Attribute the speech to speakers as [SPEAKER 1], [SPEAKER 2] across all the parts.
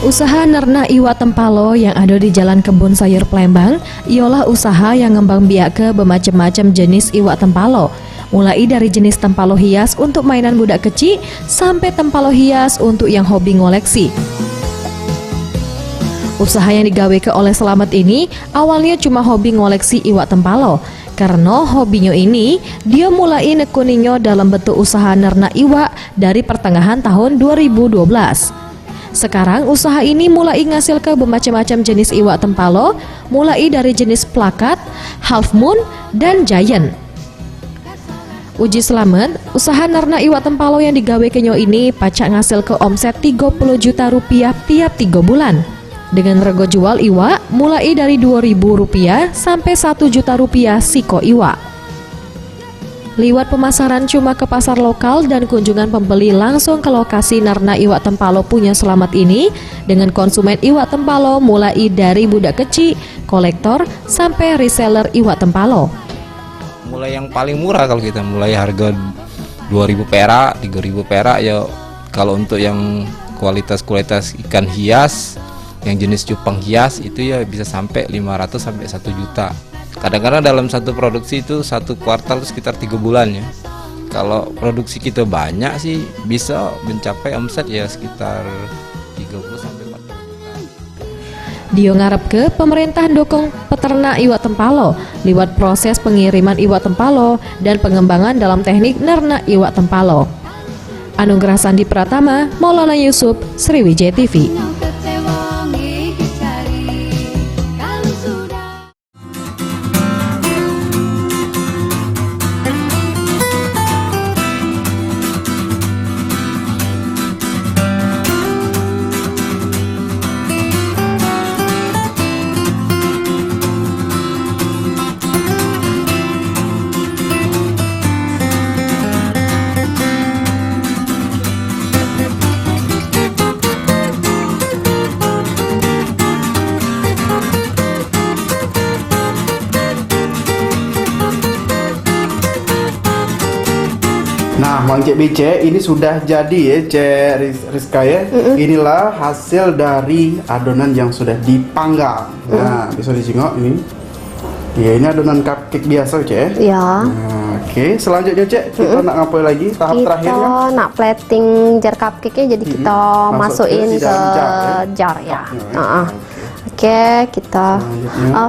[SPEAKER 1] Usaha nernak iwak tempalo yang ada di Jalan Kebun Sayur Palembang ialah usaha yang ngembang biak ke bermacam-macam jenis iwak tempalo, mulai dari jenis tempalo hias untuk mainan budak kecil sampai tempalo hias untuk yang hobi ngoleksi. Usaha yang digawe ke oleh Selamat ini awalnya cuma hobi ngoleksi iwak tempalo. Karena hobinya ini, dia mulai nekuninya dalam bentuk usaha nernak iwak dari pertengahan tahun 2012. Sekarang usaha ini mulai ngasil ke bermacam-macam jenis iwak tempalo, mulai dari jenis plakat, half moon, dan giant. Uji Selamat, usaha nernak iwak tempalo yang digawe kenyo ini pacak ngasil ke omset 30 juta rupiah tiap 3 bulan. Dengan rego jual iwak mulai dari Rp2.000 sampai Rp1.000.000 siko iwak. Liwat pemasaran cuma ke pasar lokal dan kunjungan pembeli langsung ke lokasi nernak iwak tempalo punya Selamat ini, dengan konsumen iwak tempalo mulai dari budak kecil, kolektor, sampai reseller iwak tempalo.
[SPEAKER 2] Mulai yang paling murah kalau kita mulai harga 2.000 perak, 3.000 perak ya. Kalau untuk yang kualitas ikan hias, yang jenis cupang hias itu ya bisa sampai 500 sampai 1 juta. Kadang-kadang dalam satu produksi itu satu kuartal itu sekitar 3 bulan ya. Kalau produksi kita banyak sih bisa mencapai omset ya sekitar 30 sampai 40 juta.
[SPEAKER 1] Dia ngarep ke pemerintah dukung peternak iwak tempalo lewat proses pengiriman iwak tempalo dan pengembangan dalam teknik nernak iwak tempalo. Anugerah Sandi Pratama, Maulana Yusuf, Sriwijaya TV.
[SPEAKER 3] Nah, Mang Cek Bice, ini sudah jadi ya, Cek Rizka ya. Inilah hasil dari adonan yang sudah dipanggang. Nah, bisa disingok ini. Ya, ini adonan cupcake biasa, Cek.
[SPEAKER 4] Ya.
[SPEAKER 3] Nah, oke, selanjutnya Cek, kita nak ngapain lagi? Tahap terakhirnya?
[SPEAKER 4] Kita nak plating jar cupcake-nya, jadi kita masukin ke jar ya. Oke, kita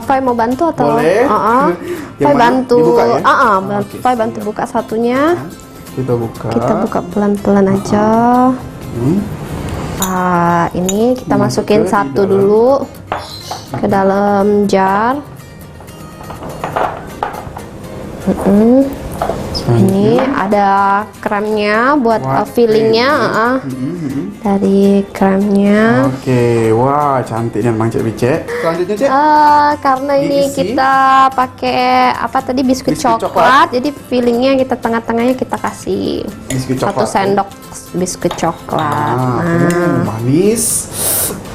[SPEAKER 4] Fai mau bantu atau?
[SPEAKER 3] Boleh.
[SPEAKER 4] Fai bantu.
[SPEAKER 3] Dibuka, ya?
[SPEAKER 4] Fai bantu buka satunya.
[SPEAKER 3] Kita buka.
[SPEAKER 4] Kita buka pelan-pelan aja. Ini kita masukin satu dulu ke dalam jar. Ini ada kremnya buat fillingnya, dari kremnya.
[SPEAKER 3] Oke, wah cantiknya Mang Cek Bice. Selanjutnya Cek.
[SPEAKER 4] Karena ini kita pakai apa tadi biskuit coklat, jadi fillingnya kita tengah-tengahnya kita kasih satu sendok biskuit coklat.
[SPEAKER 3] Manis,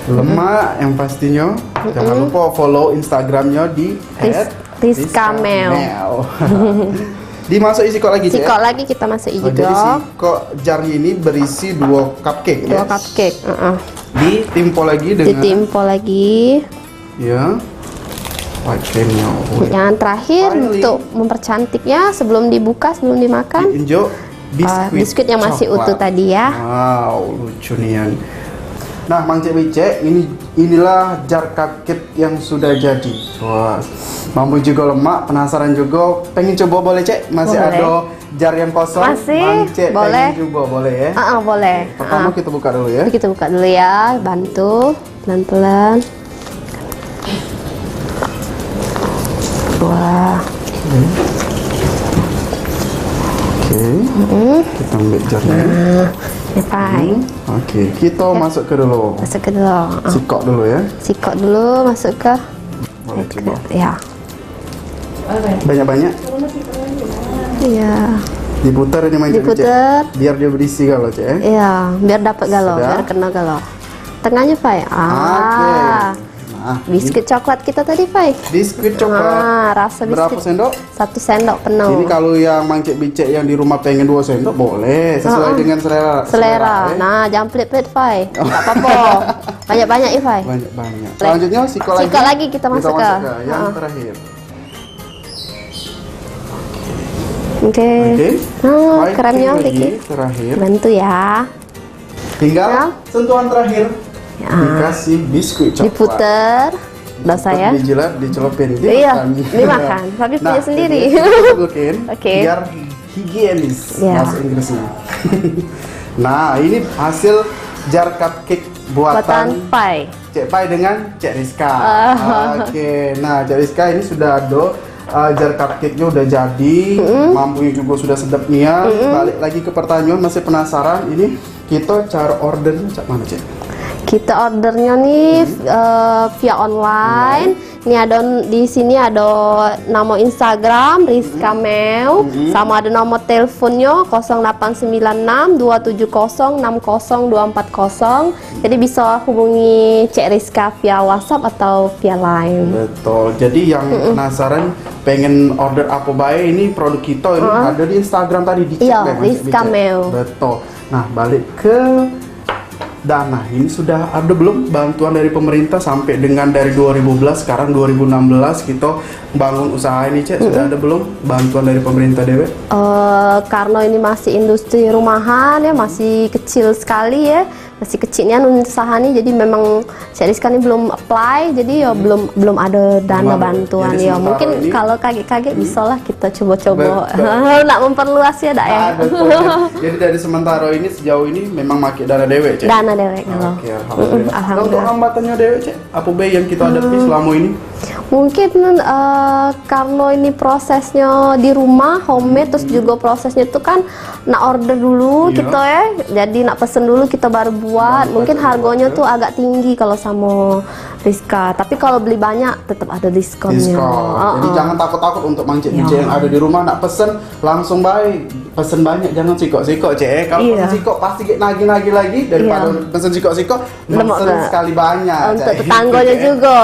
[SPEAKER 3] lemak yang pastinya. Jangan lupa follow Instagramnya di
[SPEAKER 4] @rizkamel.
[SPEAKER 3] Dimasuk isi kok lagi, Cek?
[SPEAKER 4] Sikok lagi kita masuk juga.
[SPEAKER 3] Jadi kok jarnya ini berisi 2 cupcake ya?
[SPEAKER 4] 2 cupcake.
[SPEAKER 3] Ditimpo lagi dengan.
[SPEAKER 4] Ditimpo lagi.
[SPEAKER 3] Ya. White creamnya.
[SPEAKER 4] Yang terakhir untuk mempercantiknya sebelum dibuka, sebelum dimakan.
[SPEAKER 3] Diinjok
[SPEAKER 4] biskuit yang masih utuh tadi ya.
[SPEAKER 3] Wow, lucu nih. Nah, Mang Cek Bice, inilah jar cupcake yang sudah jadi. Wah, mampu juga lemak, penasaran juga, pengen coba boleh Cek? Masih
[SPEAKER 4] boleh.
[SPEAKER 3] ada jar yang kosong.
[SPEAKER 4] Masih,
[SPEAKER 3] Mang Cek
[SPEAKER 4] boleh.
[SPEAKER 3] pengen coba, boleh ya?
[SPEAKER 4] Boleh.
[SPEAKER 3] Pertama kita buka dulu ya.
[SPEAKER 4] Kita buka dulu ya, bantu pelan-pelan. Wah.
[SPEAKER 3] Oke. Kita ambil jarnya. Oke, kita masuk ke dulu.
[SPEAKER 4] Masuk ke dulu.
[SPEAKER 3] Sikok dulu ya.
[SPEAKER 4] Sikok dulu, masuk ke.
[SPEAKER 3] Boleh coba.
[SPEAKER 4] Ya.
[SPEAKER 3] Banyak-banyak.
[SPEAKER 4] Iya.
[SPEAKER 3] Diputar ini Mang Cek Bice.
[SPEAKER 4] Diputar.
[SPEAKER 3] Biar dia berisi kalau Cek ya.
[SPEAKER 4] Iya, biar dapat galau,
[SPEAKER 3] Sudah.
[SPEAKER 4] biar kena galau. Tengahnya Pak.
[SPEAKER 3] Oke. Nah,
[SPEAKER 4] Biskuit coklat kita tadi, Pai.
[SPEAKER 3] biskuit coklat.
[SPEAKER 4] Nah, rasa
[SPEAKER 3] Berapa
[SPEAKER 4] biskuit.
[SPEAKER 3] sendok?
[SPEAKER 4] 1 sendok penuh.
[SPEAKER 3] Ini kalau yang mangcik bicek yang di rumah pengen 2 sendok boleh, sesuai dengan selera.
[SPEAKER 4] Nah, jangan pelit-pelit, Pai. Tak apa-apa. Banyak-banyak ya, Pai.
[SPEAKER 3] Banyak-banyak. Selanjutnya sikat lagi.
[SPEAKER 4] Sikat lagi kita masuk ke.
[SPEAKER 3] yang terakhir.
[SPEAKER 4] Oke.
[SPEAKER 3] White
[SPEAKER 4] Kremnya
[SPEAKER 3] cream lagi,
[SPEAKER 4] Kiki.
[SPEAKER 3] terakhir.
[SPEAKER 4] Bantu ya.
[SPEAKER 3] Tinggal
[SPEAKER 4] Ya.
[SPEAKER 3] sentuhan terakhir. Dikasih biskuit coklat.
[SPEAKER 4] Diputer. Udah saya.
[SPEAKER 3] Dijilat, dicelupin.
[SPEAKER 4] Iya, dimakan. Tapi punya sendiri. Oke.
[SPEAKER 3] Biar higienis
[SPEAKER 4] Ya.
[SPEAKER 3] bahasa Inggrisnya. Nah, ini hasil jar cupcake buatan
[SPEAKER 4] Buatan Pai.
[SPEAKER 3] Cek Pai dengan Cek Rizka. Oke, nah Cek Rizka ini sudah ada jar cupcake-nya udah jadi, mampunya juga sudah sedap nih ya. Balik lagi ke pertanyaan, masih penasaran ini kita cara ordernya cak mana Cek?
[SPEAKER 4] Kita ordernya nih via online. Ini ada di sini ada nama Instagram Rizka Meu, sama ada nomor teleponnya 0896 270 60 240. Jadi bisa hubungi Cek Rizka via WhatsApp atau via Line.
[SPEAKER 3] Betul. Jadi yang penasaran pengen order apa baik, ini produk kita ini ada di Instagram tadi dicek
[SPEAKER 4] Iya,
[SPEAKER 3] deh, Mas,
[SPEAKER 4] Rizka
[SPEAKER 3] dicek.
[SPEAKER 4] Meu.
[SPEAKER 3] Betul. Nah, balik ke dana. Ini sudah ada belum bantuan dari pemerintah sampai dengan dari 2011 sekarang 2016 kita bangun usaha ini, Cek? Sudah ada belum bantuan dari pemerintah Dewe?
[SPEAKER 4] Karena ini masih industri rumahan ya, masih kecil sekali ya, masih kecilnya usaha ini, jadi memang Cek Rizka ini belum apply, jadi ya belum ada dana
[SPEAKER 3] Belum ada.
[SPEAKER 4] bantuan
[SPEAKER 3] Jadi
[SPEAKER 4] ya.
[SPEAKER 3] sementara
[SPEAKER 4] Mungkin
[SPEAKER 3] ini-
[SPEAKER 4] kalau kaget-kaget bisa lah kita coba-coba
[SPEAKER 3] Betul.
[SPEAKER 4] nak memperluas ya, dak ya.
[SPEAKER 3] Betul. Jadi dari sementara ini sejauh ini memang pakai dana Dewe, Cek?
[SPEAKER 4] Dana dewek kalau.
[SPEAKER 3] Oke, alhamdulillah. Nah, untuk
[SPEAKER 4] Alhamdulillah.
[SPEAKER 3] hambatannya Dewe, Cek? Apa be yang kita hadapi selama ini?
[SPEAKER 4] Mungkin karena ini prosesnya di rumah homemade, terus juga prosesnya itu kan nak order dulu
[SPEAKER 3] Iya.
[SPEAKER 4] kita ya, jadi nak pesen dulu kita baru buat. Mungkin harganya tuh agak tinggi kalau sama Rizka, tapi kalau beli banyak tetap ada diskonnya.
[SPEAKER 3] Diskon. Jadi jangan takut-takut untuk mangcik
[SPEAKER 4] Ya.
[SPEAKER 3] bicek yang ada di rumah, nak pesen langsung baik. Pesen banyak, jangan sikok-sikok, Cek. Kalau
[SPEAKER 4] Iya.
[SPEAKER 3] pesen sikok pasti nagih-nagih lagi daripada pesen sikok-sikok,
[SPEAKER 4] Lemak
[SPEAKER 3] pesen
[SPEAKER 4] banget.
[SPEAKER 3] sekali banyak.
[SPEAKER 4] Untuk
[SPEAKER 3] Cek.
[SPEAKER 4] tetangganya
[SPEAKER 3] Cek.
[SPEAKER 4] juga.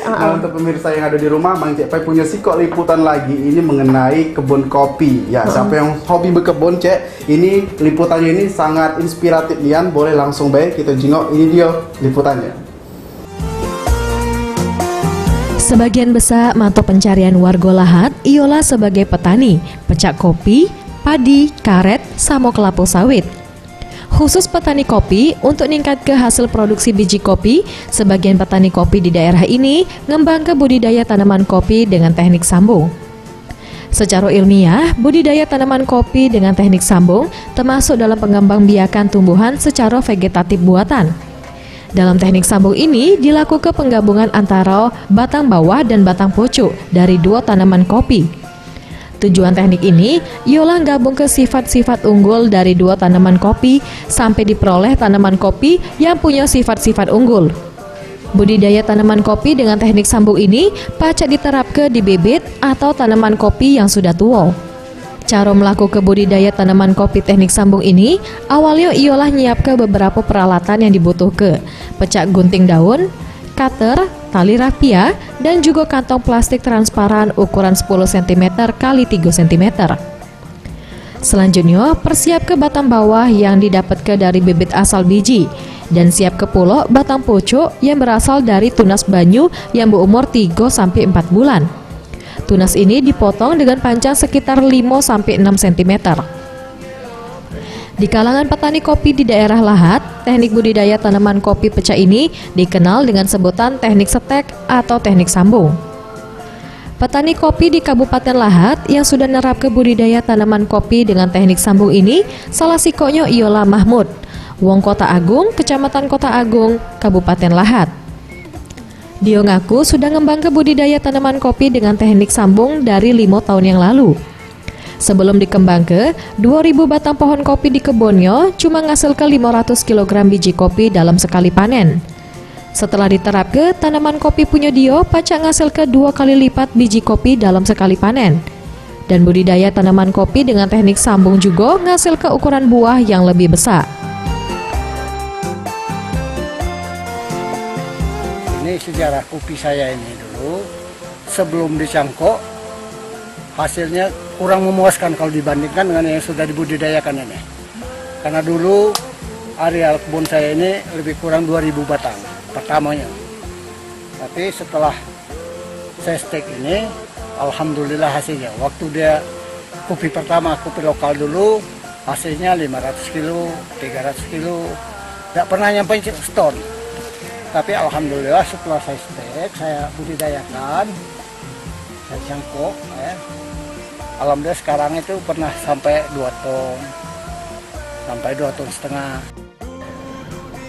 [SPEAKER 3] Nah, untuk pemirsa yang ada di rumah, Mang Cek Pai punya sikok liputan lagi ini mengenai kebun kopi. Ya, siapa yang hobi berkebun, Cek, ini liputannya ini sangat inspiratif nian. Boleh langsung baik kita jengok, ini dia liputannya.
[SPEAKER 1] Sebagian besar mata pencarian warga Lahat ialah sebagai petani, pecak kopi, padi, karet, sama kelapa sawit. Khusus petani kopi, untuk meningkat ke hasil produksi biji kopi, sebagian petani kopi di daerah ini ngembang ke budidaya tanaman kopi dengan teknik sambung. Secara ilmiah, budidaya tanaman kopi dengan teknik sambung termasuk dalam pengembangbiakan tumbuhan secara vegetatif buatan. Dalam teknik sambung ini dilakukan penggabungan antara batang bawah dan batang pucuk dari 2 tanaman kopi. Tujuan teknik ini ialah gabung ke sifat-sifat unggul dari 2 tanaman kopi sampai diperoleh tanaman kopi yang punya sifat-sifat unggul. Budidaya tanaman kopi dengan teknik sambung ini pacak diterapkan di bibit atau tanaman kopi yang sudah tua. Cara melakukan budidaya tanaman kopi teknik sambung ini awalnya ialah nyiapkan beberapa peralatan yang dibutuhkan, pecak gunting daun, cutter, tali rapia, dan juga kantong plastik transparan ukuran 10 cm x 3 cm. Selanjutnya, persiap ke batang bawah yang didapatkan dari bibit asal biji, dan siap ke pula batang pucuk yang berasal dari tunas banyu yang berumur 3-4 bulan. Tunas ini dipotong dengan panjang sekitar 5-6 cm. Di kalangan petani kopi di daerah Lahat, teknik budidaya tanaman kopi pecah ini dikenal dengan sebutan teknik setek atau teknik sambung. Petani kopi di Kabupaten Lahat yang sudah nerap ke budidaya tanaman kopi dengan teknik sambung ini, salah sikonya ialah Mahmud, wong Kota Agung, Kecamatan Kota Agung, Kabupaten Lahat. Dia ngaku sudah ngembang ke budidaya tanaman kopi dengan teknik sambung dari 5 tahun yang lalu. Sebelum dikembang ke, 2.000 batang pohon kopi di kebunnya cuma ngasil ke 500 kg biji kopi dalam sekali panen. Setelah diterap ke, tanaman kopi punya dia pacak ngasil ke 2 kali lipat biji kopi dalam sekali panen. Dan budidaya tanaman kopi dengan teknik sambung juga ngasil ke ukuran buah yang lebih besar.
[SPEAKER 5] Ini ini sejarah kopi saya ini dulu sebelum dicangkok hasilnya kurang memuaskan kalau dibandingkan dengan yang sudah dibudidayakan ini. Karena dulu areal kebun saya ini lebih kurang 2000 batang pertamanya. Tapi setelah saya stek ini, alhamdulillah hasilnya. Waktu dia kopi pertama, kopi lokal dulu, hasilnya 500 kilo, 300 kilo, tidak pernah nyampe seton. Tapi alhamdulillah setelah saya stek, saya budidayakan, saya cangkok, alhamdulillah sekarang itu pernah sampai 2 ton, sampai 2,5 ton.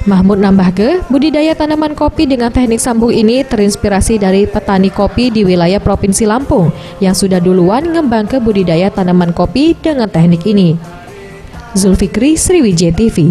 [SPEAKER 1] Mahmud nambahke, budidaya tanaman kopi dengan teknik sambung ini terinspirasi dari petani kopi di wilayah Provinsi Lampung yang sudah duluan ngembang ke budidaya tanaman kopi dengan teknik ini. Zulfikri, Sriwijaya TV.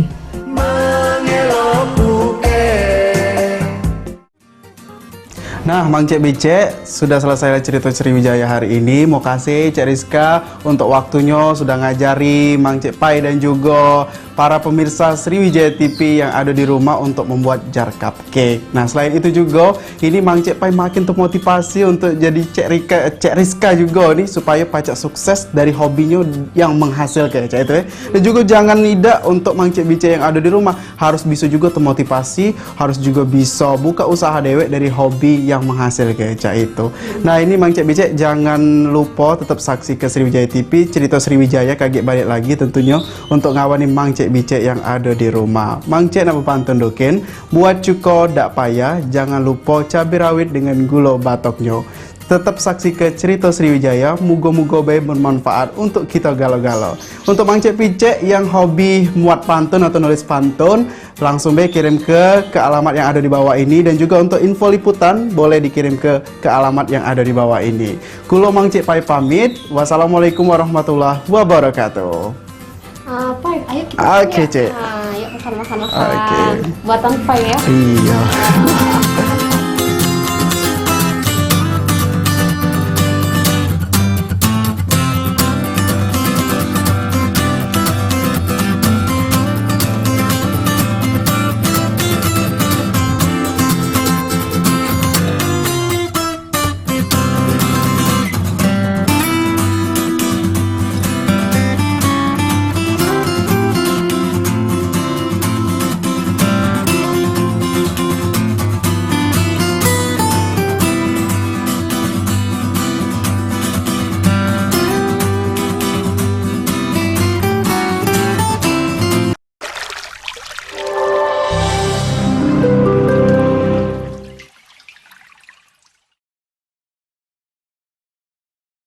[SPEAKER 3] Nah, Mang Cek Bicek, sudah selesai cerita Sriwijaya hari ini. Mau kasih Cek Rizka untuk waktunya sudah ngajari Mang Cek Pai dan juga para pemirsa Sriwijaya TV yang ada di rumah untuk membuat jar cupcake. Nah, selain itu juga, ini Mang Cek Pai makin termotivasi untuk jadi Cek Rizka juga nih supaya pacak sukses dari hobinya yang menghasilkan Cek itu. Dan juga jangan tidak untuk Mang Cek Bicek yang ada di rumah harus bisa juga termotivasi, harus juga bisa buka usaha dewek dari hobi yang menghasilkan Cek itu. Nah, ini Mang Cek Bicek jangan lupa tetap saksi ke Sriwijaya TV, cerita Sriwijaya kaget balik lagi tentunya untuk ngawani Mang Cek Bicek yang ada di rumah. Mang Cek nama pantun doken, buat cuko dak payah, jangan lupa cabai rawit dengan gula batoknya. Tetap saksi ke cerita Sriwijaya, mugo-mugo baik bermanfaat untuk kita galau-galau. Untuk Mang Cek Bicek yang hobi muat pantun atau nulis pantun, langsung baik kirim ke alamat yang ada di bawah ini, dan juga untuk info liputan boleh dikirim ke alamat yang ada di bawah ini. Kulo Mang Cek Pai pamit. Wassalamualaikum warahmatullahi wabarakatuh.
[SPEAKER 4] Pai, ayo kita
[SPEAKER 3] Oke, Cek.
[SPEAKER 4] Ayo makan.
[SPEAKER 3] Oke.
[SPEAKER 4] Buatan Pai ya.
[SPEAKER 3] Iya.